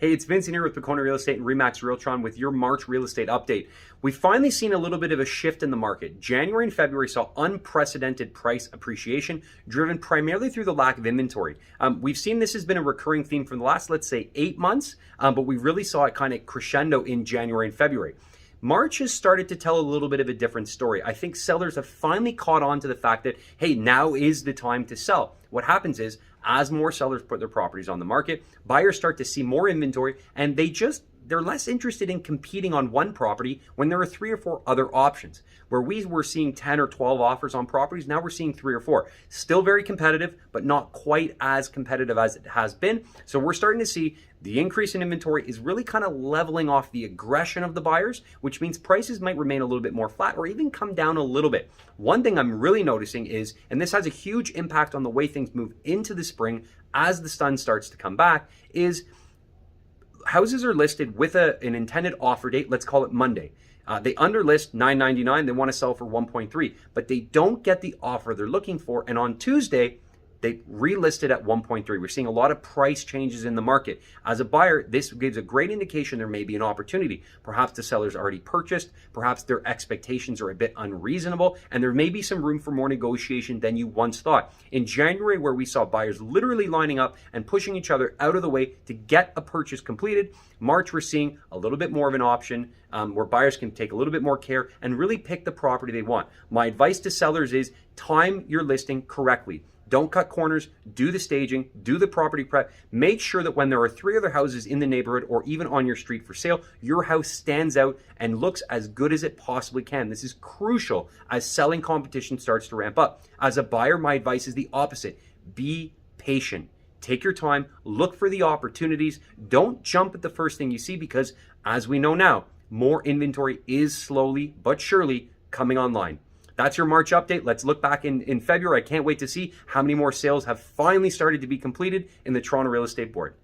Hey, it's Vincent here with Homeowner Real Estate and Remax Realtron with your March real estate update. We've finally seen a little bit of a shift in the market. January and February saw unprecedented price appreciation driven primarily through the lack of inventory. We've seen this has been a recurring theme for the last, let's say, 8 months, but we really saw it kind of crescendo in January and February. March has started to tell a little bit of a different story. I think sellers have finally caught on to the fact that, hey, now is the time to sell. What happens is, as more sellers put their properties on the market, buyers start to see more inventory and they're less interested in competing on one property when there are 3 or 4 other options. Where we were seeing 10 or 12 offers on properties, now we're seeing 3 or 4. Still very competitive, but not quite as competitive as it has been. So we're starting to see the increase in inventory is really kind of leveling off the aggression of the buyers, which means prices might remain a little bit more flat or even come down a little bit. One thing I'm really noticing is, and this has a huge impact on the way things move into the spring as the sun starts to come back, is houses are listed with an intended offer date, let's call it Monday. They underlist $999, they want to sell for 1.3, but they don't get the offer they're looking for. And on Tuesday, they relisted at 1.3. We're seeing a lot of price changes in the market. As a buyer, this gives a great indication there may be an opportunity. Perhaps the seller's already purchased, perhaps their expectations are a bit unreasonable, and there may be some room for more negotiation than you once thought. In January, where we saw buyers literally lining up and pushing each other out of the way to get a purchase completed, March, we're seeing a little bit more of an option where buyers can take a little bit more care and really pick the property they want. My advice to sellers is time your listing correctly. Don't cut corners, do the staging, do the property prep. Make sure that when there are 3 other houses in the neighborhood or even on your street for sale, your house stands out and looks as good as it possibly can. This is crucial as selling competition starts to ramp up. As a buyer, my advice is the opposite. Be patient. Take your time, look for the opportunities. Don't jump at the first thing you see because, as we know now, more inventory is slowly but surely coming online. That's your March update. Let's look back in February. I can't wait to see how many more sales have finally started to be completed in the Toronto Real Estate Board.